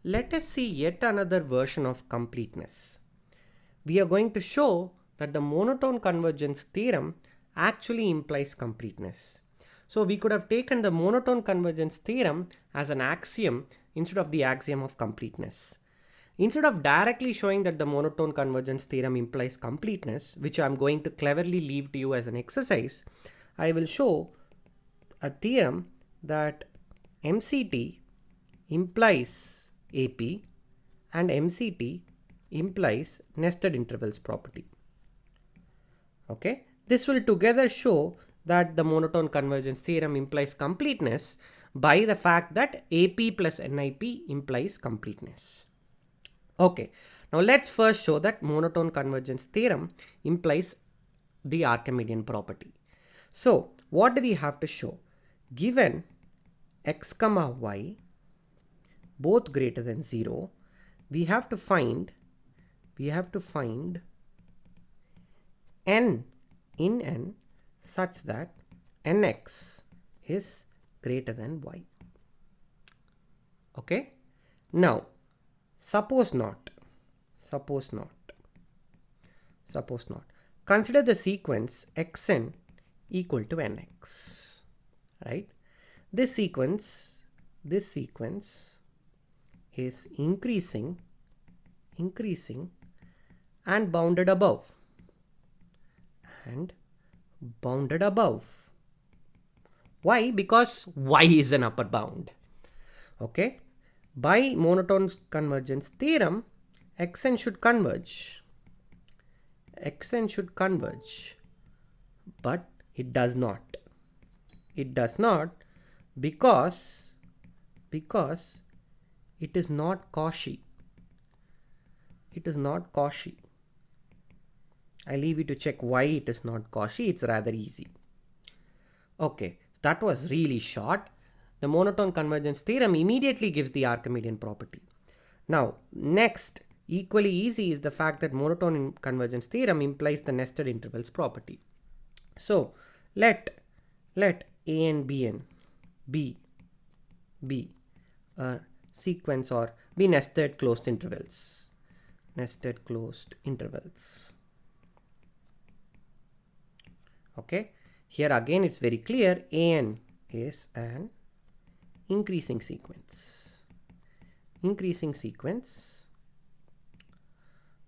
let us see yet another version of completeness. We are going to show that the monotone convergence theorem actually implies completeness. So we could have taken the monotone convergence theorem as an axiom instead of the axiom of completeness. Instead of directly showing that the monotone convergence theorem implies completeness, which I'm going to cleverly leave to you as an exercise, I will show a theorem that MCT implies AP and MCT implies nested intervals property. Okay, this will together show that the monotone convergence theorem implies completeness by the fact that AP plus NIP implies completeness. Okay, now let's first show that monotone convergence theorem implies the Archimedean property. So what do we have to show? Given x comma y both greater than 0, we have to find n in n such that nx is greater than y. Okay, now suppose not. Consider the sequence xn equal to nx, right? This sequence is increasing and bounded above. Why? Because y is an upper bound. Okay, by monotone convergence theorem, xn should converge, but it does not. Because it is not Cauchy. I leave you to check why it is not Cauchy. It's rather easy. Okay, that was really short. The monotone convergence theorem immediately gives the Archimedean property. Now, next, equally easy is the fact that monotone convergence theorem implies the nested intervals property. So, let A and Bn be a sequence or be nested closed intervals. Okay, here again it's very clear, An is an increasing sequence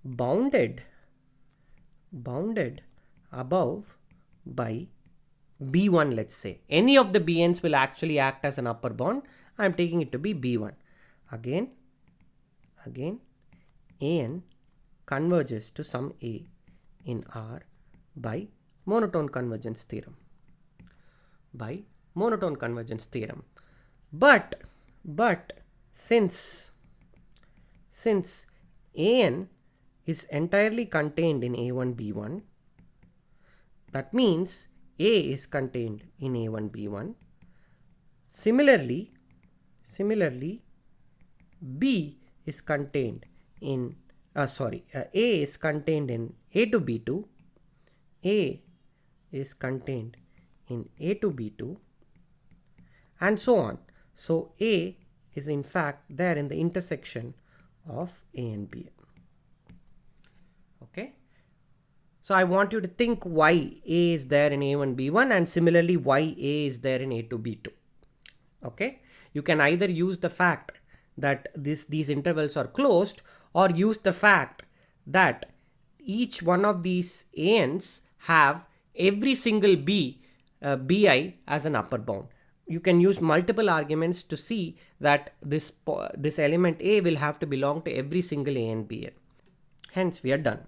bounded above by B1. Let's say any of the Bn's will actually act as an upper bound. I'm taking it to be B1. Again An converges to some A in R by monotone convergence theorem. But since An is entirely contained in A1 B1, that means A is contained in A1 B1. Similarly B is contained in A is contained in A2 B2. A is contained in A2 B2 and so on. So A is in fact there in the intersection of A and B. Okay, so I want you to think why A is there in A1 B1 and similarly why A is there in A2 B2. Okay, you can either use the fact that these intervals are closed or use the fact that each one of these ANs have every single Bi as an upper bound. You can use multiple arguments to see that this element A will have to belong to every single A and Bn. Hence we are done.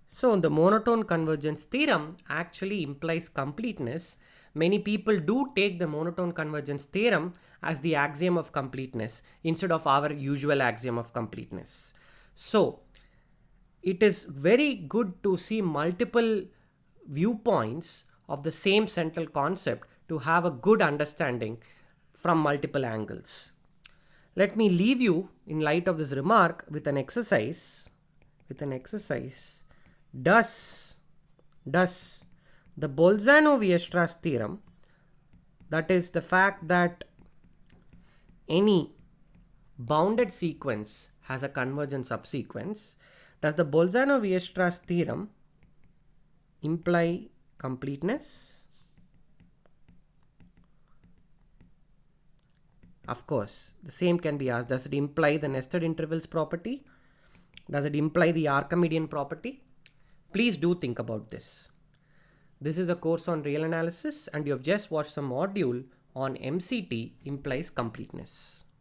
So the monotone convergence theorem actually implies completeness. Many people do take the monotone convergence theorem as the axiom of completeness instead of our usual axiom of completeness. So it is very good to see multiple viewpoints of the same central concept to have a good understanding from multiple angles. Let me leave you in light of this remark with an exercise. Does the Bolzano-Weierstrass theorem That is the fact that any bounded sequence has a convergent subsequence. Does the Bolzano-Weierstrass theorem imply completeness? Of course, the same can be asked. Does it imply the nested intervals property? Does it imply the Archimedean property? Please do think about this. This is a course on real analysis and you have just watched some module on MCT implies completeness.